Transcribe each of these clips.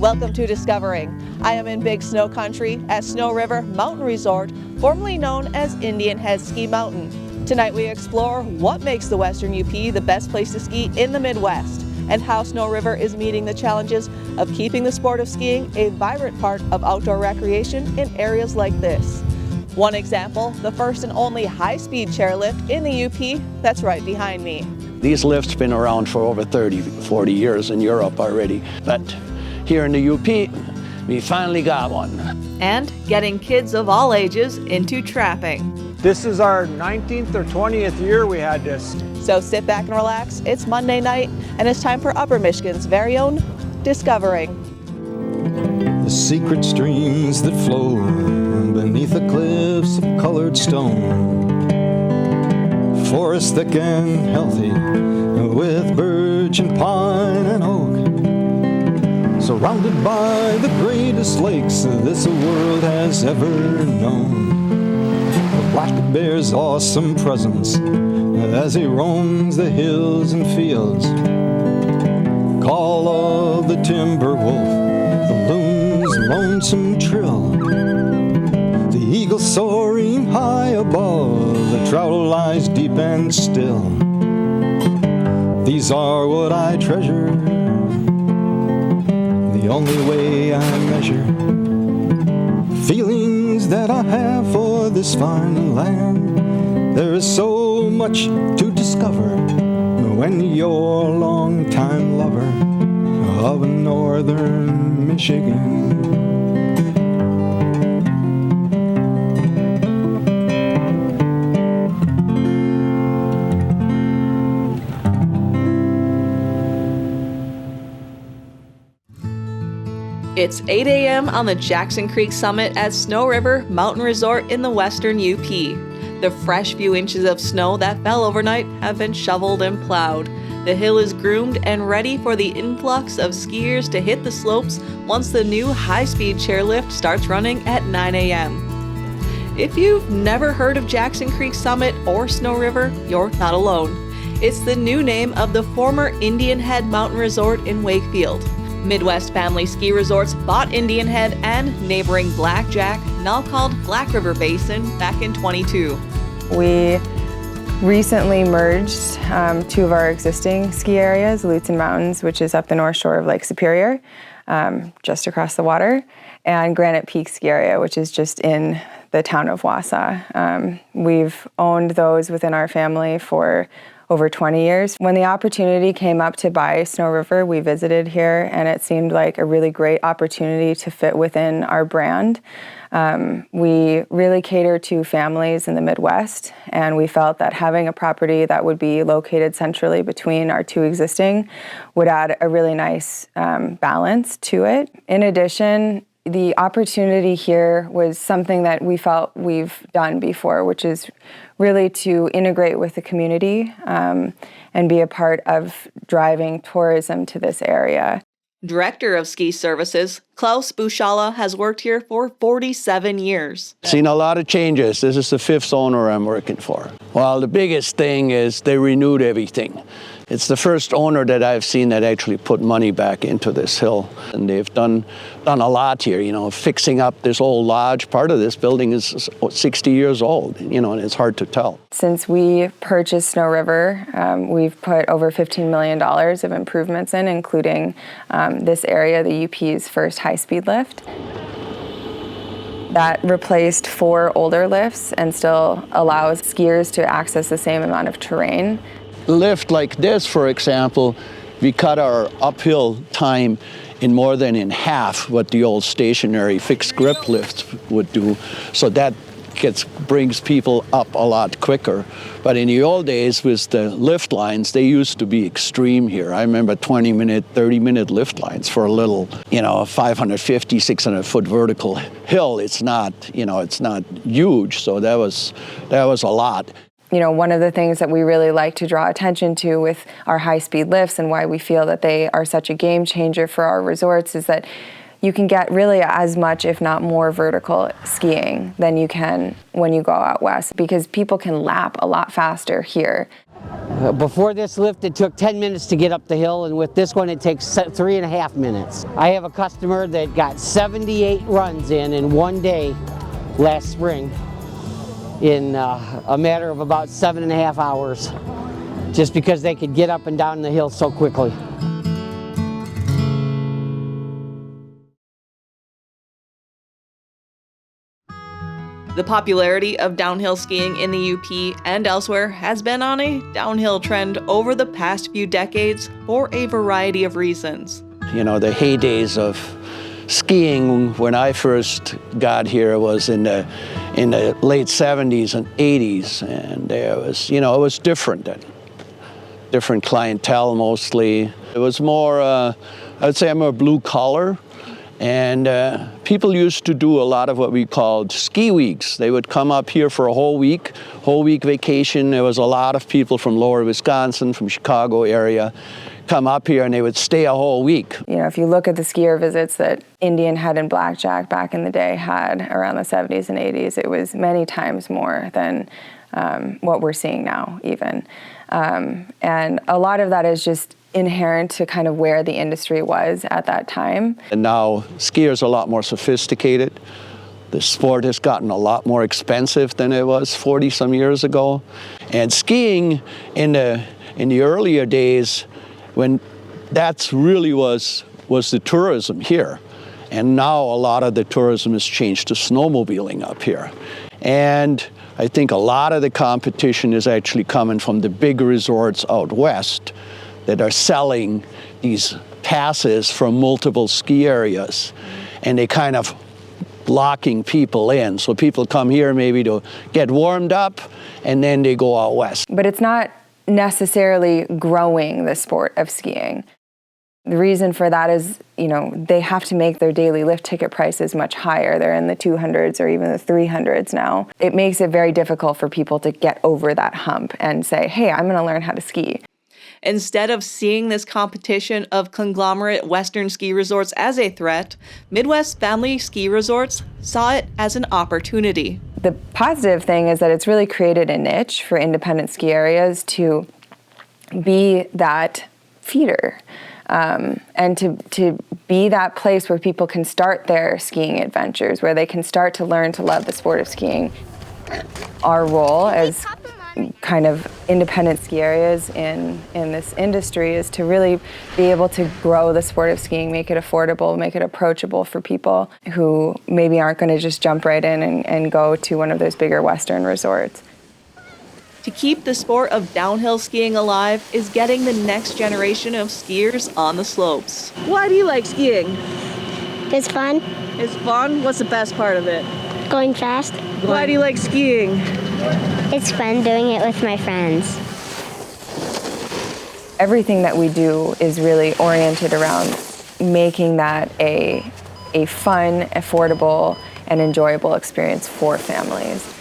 Welcome to Discovering. I am in Big Snow Country at Snowriver Mountain Resort, formerly known as Indianhead Ski Mountain. Tonight we explore what makes the Western UP the best place to ski in the Midwest, and how Snowriver is meeting the challenges of keeping the sport of skiing a vibrant part of outdoor recreation in areas like this. One example, the first and only high-speed chairlift in the UP that's right behind me. These lifts been around for over 30, 40 years in Europe already, but here in the UP, we finally got one. And getting kids of all ages into trapping. This is our 19th or 20th year we had this. So sit back and relax. It's Monday night, and it's time for Upper Michigan's very own Discovering. The secret streams that flow beneath the cliffs of colored stone, forests thick and healthy with birch and pine and oak, surrounded by the greatest lakes this world has ever known. The black bear's awesome presence as he roams the hills and fields, call of the timber wolf, the loon's lonesome trill, the eagle soaring high above, the trout lies deep and still. These are what I treasure, the only way I measure feelings that I have for this fine land. There is so much to discover when you're a long-time lover of northern Michigan. It's 8 a.m. on the Jackson Creek Summit at Snowriver Mountain Resort in the Western UP. The fresh few inches of snow that fell overnight have been shoveled and plowed. The hill is groomed and ready for the influx of skiers to hit the slopes once the new high-speed chairlift starts running at 9 a.m. If you've never heard of Jackson Creek Summit or Snowriver, you're not alone. It's the new name of the former Indianhead Mountain Resort in Wakefield. Midwest Family Ski Resorts bought Indianhead and neighboring Blackjack, now called Black River Basin, back in 22. We recently merged two of our existing ski areas, Lutsen Mountains, which is up the north shore of Lake Superior, just across the water, and Granite Peak Ski Area, which is just in the town of Wausau. We've owned those within our family for over 20 years. When the opportunity came up to buy Snowriver, we visited here, and it seemed like a really great opportunity to fit within our brand. We really cater to families in the Midwest, and we felt that having a property that would be located centrally between our two existing would add a really nice balance to it. In addition, the opportunity here was something that we felt we've done before, which is really to integrate with the community and be a part of driving tourism to this area. Director of Ski Services, Klaus Buchala, has worked here for 47 years. Seen a lot of changes. This is the fifth owner I'm working for. Well, the biggest thing is they renewed everything. It's the first owner that I've seen that actually put money back into this hill. And they've done a lot here, you know, fixing up this old lodge. Part of this building is 60 years old, you know, and it's hard to tell. Since we purchased Snowriver, we've put over $15 million of improvements in, including this area, the UP's first high-speed lift. That replaced 4 older lifts and still allows skiers to access the same amount of terrain. A lift like this, for example, we cut our uphill time in more than in half what the old stationary fixed grip lift would do. So that brings people up a lot quicker. But in the old days with the lift lines, they used to be extreme here. I remember 20-minute, 30-minute lift lines for a little, you know, 550, 600-foot vertical hill. It's not, you know, it's not huge. So that was a lot. You know, one of the things that we really like to draw attention to with our high-speed lifts and why we feel that they are such a game changer for our resorts is that you can get really as much, if not more, vertical skiing than you can when you go out west, because people can lap a lot faster here. Before this lift, it took 10 minutes to get up the hill, and with this one, it takes 3.5 minutes. I have a customer that got 78 runs in one day last spring in a matter of about 7.5 hours, just because they could get up and down the hill so quickly. The popularity of downhill skiing in the UP and elsewhere has been on a downhill trend over the past few decades for a variety of reasons. You know, the heydays of skiing when I first got here was in the late 70s and 80s, and it was, you know, it was different then. Different clientele mostly. It was more, I would say, more blue collar. And people used to do a lot of what we called ski weeks. They would come up here for a whole week vacation. There was a lot of people from lower Wisconsin, from Chicago area, come up here and they would stay a whole week. You know, if you look at the skier visits that Indianhead and Blackjack back in the day had around the 70s and 80s, it was many times more than what we're seeing now even. And a lot of that is just inherent to kind of where the industry was at that time. And now skiers are a lot more sophisticated. The sport has gotten a lot more expensive than it was 40 some years ago. And skiing in the earlier days, when that's really was the tourism here. And now a lot of the tourism has changed to snowmobiling up here. And I think a lot of the competition is actually coming from the big resorts out west that are selling these passes from multiple ski areas, and they kind of blocking people in. So people come here maybe to get warmed up, and then they go out west. But it's not necessarily growing the sport of skiing. The reason for that is, you know, they have to make their daily lift ticket prices much higher. They're in the 200s or even the 300s now. It makes it very difficult for people to get over that hump and say, hey, I'm going to learn how to ski. Instead of seeing this competition of conglomerate Western ski resorts as a threat, Midwest family ski resorts saw it as an opportunity. The positive thing is that it's really created a niche for independent ski areas to be that feeder. And to be that place where people can start their skiing adventures, where they can start to learn to love the sport of skiing. Our role as kind of independent ski areas in this industry is to really be able to grow the sport of skiing, make it affordable, make it approachable for people who maybe aren't going to just jump right in and go to one of those bigger Western resorts. To keep the sport of downhill skiing alive is getting the next generation of skiers on the slopes. Why do you like skiing? It's fun. It's fun? What's the best part of it? Going fast. Why do you like skiing? It's fun doing it with my friends. Everything that we do is really oriented around making that a fun, affordable, and enjoyable experience for families.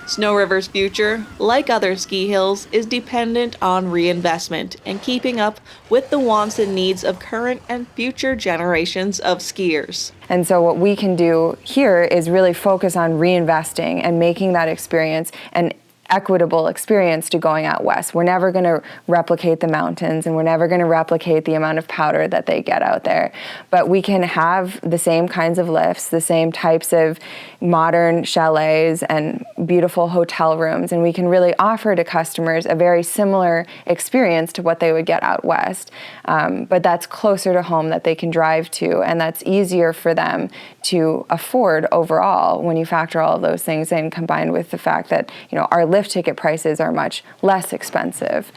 Snowriver's future, like other ski hills, is dependent on reinvestment and keeping up with the wants and needs of current and future generations of skiers. And so what we can do here is really focus on reinvesting and making that experience an equitable experience to going out west. We're never going to replicate the mountains, and we're never going to replicate the amount of powder that they get out there. But we can have the same kinds of lifts, the same types of modern chalets and beautiful hotel rooms, and we can really offer to customers a very similar experience to what they would get out west. But that's closer to home, that they can drive to, and that's easier for them to afford overall when you factor all of those things in, combined with the fact that, you know, our lift ticket prices are much less expensive.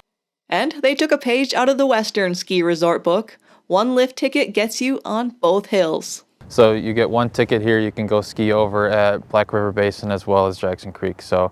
And they took a page out of the Western ski resort book. One lift ticket gets you on both hills. So you get one ticket here, you can go ski over at Black River Basin as well as Jackson Creek. So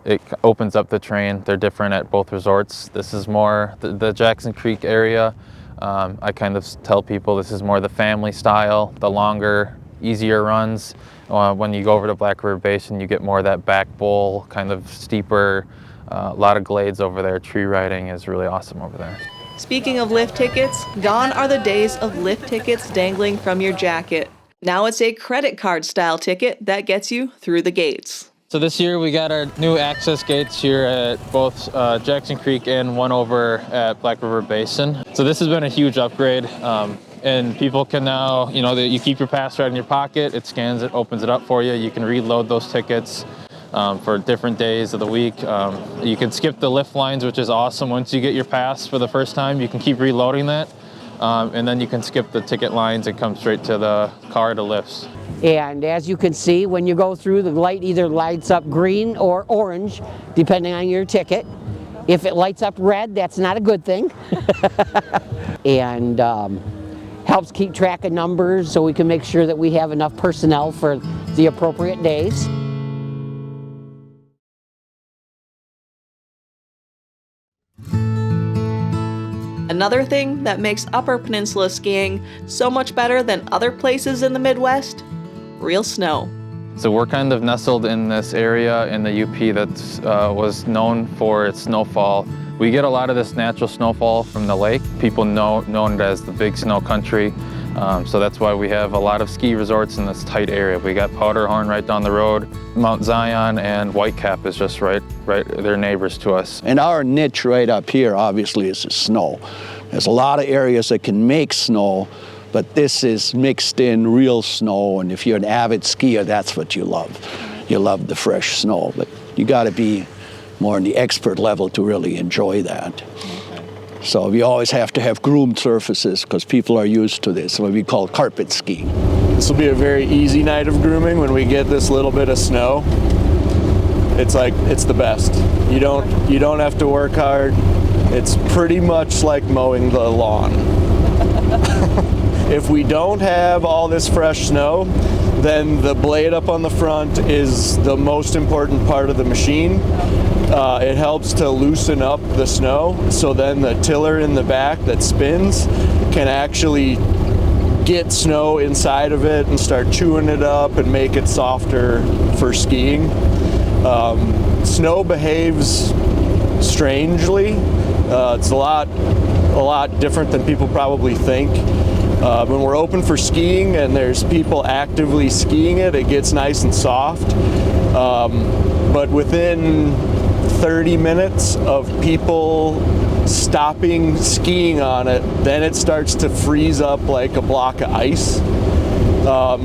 it opens up the terrain. They're different at both resorts. This is more the Jackson Creek area. I kind of tell people this is more the family style, the longer, easier runs. When you go over to Black River Basin, you get more of that back bowl, kind of steeper, a lot of glades over there. Tree riding is really awesome over there. Speaking of lift tickets, gone are the days of lift tickets dangling from your jacket. Now it's a credit card style ticket that gets you through the gates. So this year we got our new access gates here at both Jackson Creek and one over at Black River Basin. So this has been a huge upgrade, and people can now, you keep your pass right in your pocket, it scans it, opens it up for you. You can reload those tickets for different days of the week. You can skip the lift lines, which is awesome. Once you get your pass for the first time, you can keep reloading that, and then you can skip the ticket lines and come straight to the car to lifts. And as you can see, when you go through, the light either lights up green or orange, depending on your ticket. If it lights up red, that's not a good thing. And helps keep track of numbers so we can make sure that we have enough personnel for the appropriate days. Another thing that makes Upper Peninsula skiing so much better than other places in the Midwest: real snow. So we're kind of nestled in this area in the UP that was known for its snowfall. We get a lot of this natural snowfall from the lake. People know it as the Big Snow Country. So that's why we have a lot of ski resorts in this tight area. We got Powderhorn right down the road, Mount Zion, and Whitecap is just right, they're neighbors to us. And our niche right up here, obviously, is the snow. There's a lot of areas that can make snow, but this is mixed in real snow, and if you're an avid skier, that's what you love. You love the fresh snow, but you got to be more in the expert level to really enjoy that. So we always have to have groomed surfaces because people are used to this, what we call carpet skiing. This will be a very easy night of grooming when we get this little bit of snow. It's the best. You don't have to work hard. It's pretty much like mowing the lawn. If we don't have all this fresh snow, then the blade up on the front is the most important part of the machine. It helps to loosen up the snow, so then the tiller in the back that spins can actually get snow inside of it and start chewing it up and make it softer for skiing. Snow behaves strangely. It's a lot different than people probably think. When we're open for skiing and there's people actively skiing it, it gets nice and soft. But within 30 minutes of people stopping skiing on it, then it starts to freeze up like a block of ice.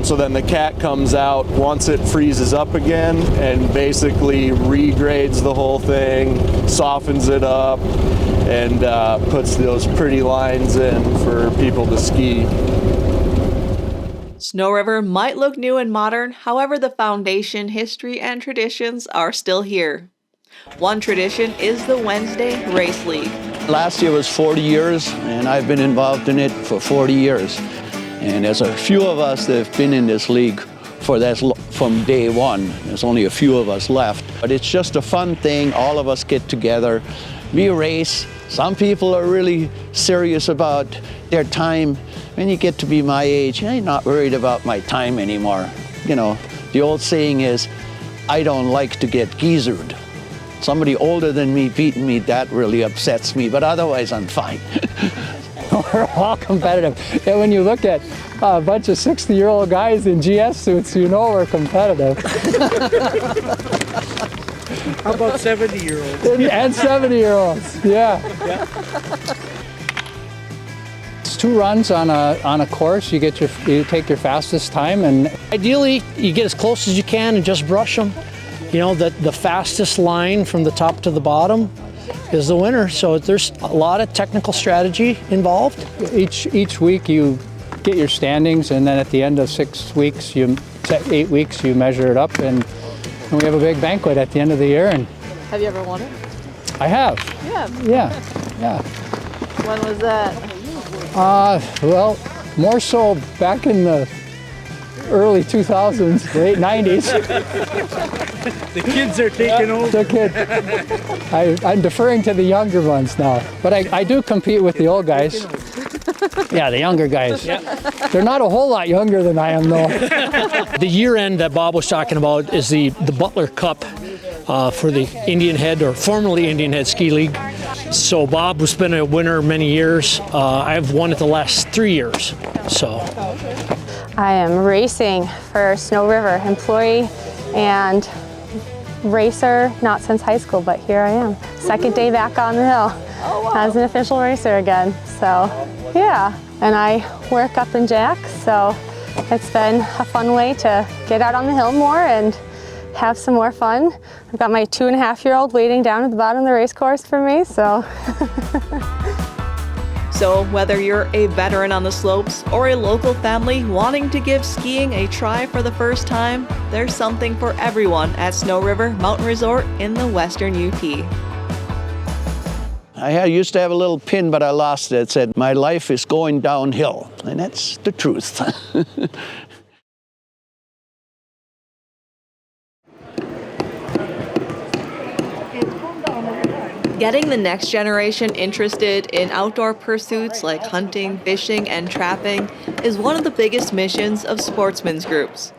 So then the cat comes out once it freezes up again and basically regrades the whole thing, softens it up, and puts those pretty lines in for people to ski. Snowriver might look new and modern, however the foundation, history, and traditions are still here. One tradition is the Wednesday Race League. Last year was 40 years, and I've been involved in it for 40 years. And there's a few of us that have been in this league from day one. There's only a few of us left. But it's just a fun thing. All of us get together, we race. Some people are really serious about their time. When you get to be my age, I'm not worried about my time anymore. You know, the old saying is, I don't like to get geezered. Somebody older than me beating me, that really upsets me, but otherwise I'm fine. We're all competitive. And when you look at a bunch of 60-year-old guys in GS suits, you know we're competitive. How about 70-year-olds? And 70-year-olds, yeah. It's 2 runs on a course. You take your fastest time, and ideally you get as close as you can and just brush them. You know, the fastest line from the top to the bottom is the winner. So there's a lot of technical strategy involved. Each week you get your standings, and then at the end of 8 weeks, you measure it up, and we have a big banquet at the end of the year. And Have you ever won it? I have. Yeah. Yeah. When was that? Well, more so back in the early 2000s, late 90s. The kids are taking over. I'm deferring to the younger ones now, but I do compete with the old guys. Yeah, the younger guys. Yeah. They're not a whole lot younger than I am, though. The year end that Bob was talking about is the Butler Cup for the Indianhead, or formerly Indianhead Ski League. So Bob, who's been a winner many years, I've won it the last 3 years. So I am racing for Snow River, employee and racer, not since high school, but here I am. Second day back on the hill as an official racer again. So yeah, and I work up in Jack, so it's been a fun way to get out on the hill more and have some more fun. I've got my 2.5-year-old waiting down at the bottom of the race course for me, so. So whether you're a veteran on the slopes or a local family wanting to give skiing a try for the first time, there's something for everyone at Snowriver Mountain Resort in the Western UP. I used to have a little pin, but I lost it. It said, "My life is going downhill," and that's the truth. Getting the next generation interested in outdoor pursuits like hunting, fishing, and trapping is one of the biggest missions of sportsmen's groups.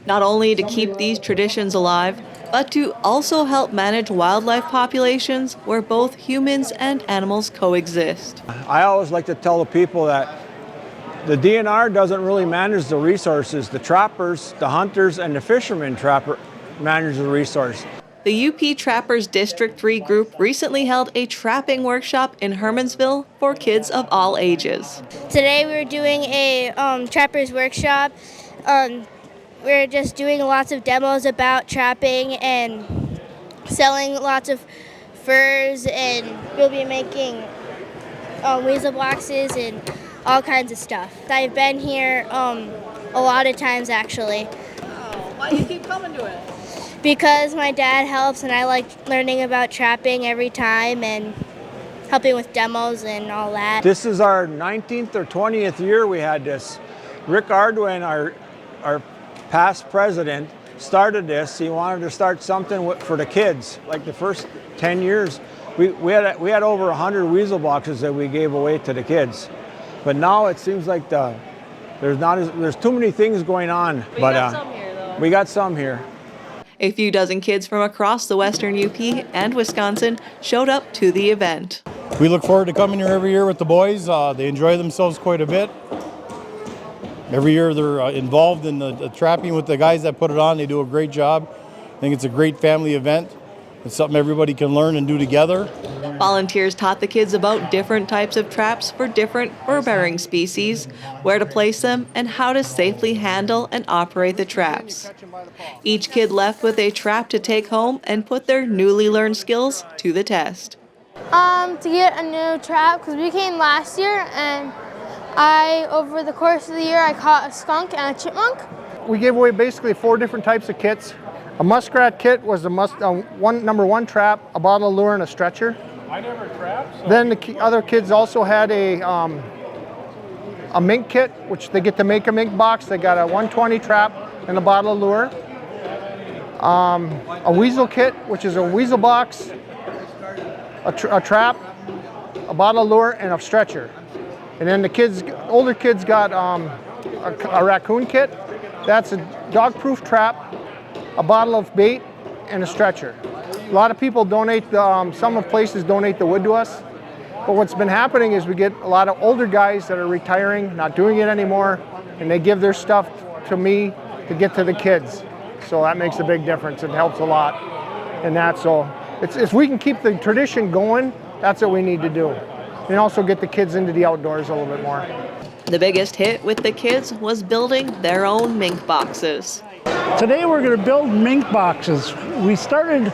Not only to keep these traditions alive, but to also help manage wildlife populations where both humans and animals coexist. I always like to tell the people that the DNR doesn't really manage the resources. The trappers, the hunters, and the fishermen manage the resource. The UP Trappers District 3 group recently held a trapping workshop in Hermansville for kids of all ages. Today we were doing a trappers workshop. We're just doing lots of demos about trapping and selling lots of furs, and we'll be making weasel boxes and all kinds of stuff. I've been here a lot of times actually. Why do you keep coming to it? Because my dad helps and I like learning about trapping every time and helping with demos and all that. This is our 19th or 20th year we had this. Rick Ardwin, our past president, started this. He wanted to start something for the kids. Like the first 10 years, we had over 100 weasel boxes that we gave away to the kids. But now it seems like there's too many things going on. But got some here, though. We got some here. A few dozen kids from across the Western UP and Wisconsin showed up to the event. We look forward to coming here every year with the boys. They enjoy themselves quite a bit. Every year they're involved in the trapping with the guys that put it on. They do a great job. I think it's a great family event. It's something everybody can learn and do together. Volunteers taught the kids about different types of traps for different fur-bearing species, where to place them, and how to safely handle and operate the traps. Each kid left with a trap to take home and put their newly learned skills to the test. To get a new trap, because we came last year, and over the course of the year, I caught a skunk and a chipmunk. We gave away basically 4 different types of kits. A muskrat kit was the number one trap, a bottle of lure, and a stretcher. I never trapped. So then the other kids also had a mink kit, which they get to make a mink box. They got a 120 trap and a bottle of lure. A weasel kit, which is a weasel box, a trap, a bottle of lure, and a stretcher. And then the older kids got a raccoon kit. That's a dog-proof trap, a bottle of bait, and a stretcher. A lot of people donate, some places donate the wood to us. But what's been happening is we get a lot of older guys that are retiring, not doing it anymore, and they give their stuff to me to get to the kids. So that makes a big difference. It helps a lot in that. So if we can keep the tradition going, that's what we need to do. And also get the kids into the outdoors a little bit more. The biggest hit with the kids was building their own mink boxes. Today we're going to build mink boxes. We started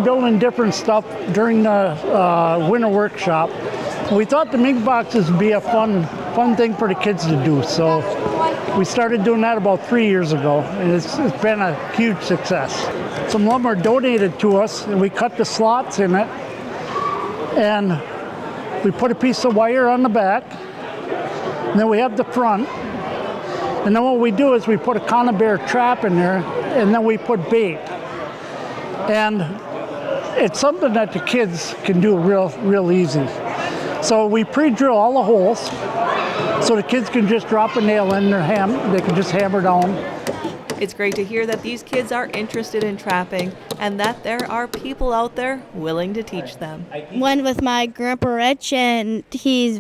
building different stuff during the winter workshop. We thought the mink boxes would be a fun thing for the kids to do. So we started doing that about 3 years ago, and it's been a huge success. Some lumber donated to us, and we cut the slots in it, and we put a piece of wire on the back, and then we have the front. And then what we do is we put a conibear trap in there, and then we put bait. And it's something that the kids can do real easy. So we pre-drill all the holes, so the kids can just drop a nail in their they can just hammer down. It's great to hear that these kids are interested in trapping and that there are people out there willing to teach them. Went with my grandpa Rich, and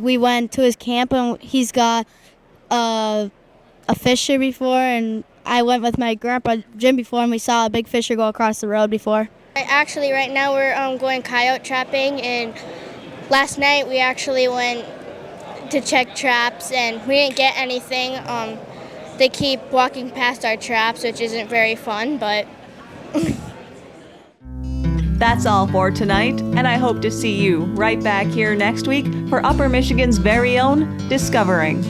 we went to his camp, and he's got a fisher before, and I went with my grandpa Jim before, and we saw a big fisher go across the road before. Actually, right now we're going coyote trapping, and last night we actually went to check traps, and we didn't get anything. They keep walking past our traps, which isn't very fun, but... That's all for tonight, and I hope to see you right back here next week for Upper Michigan's very own Discovering.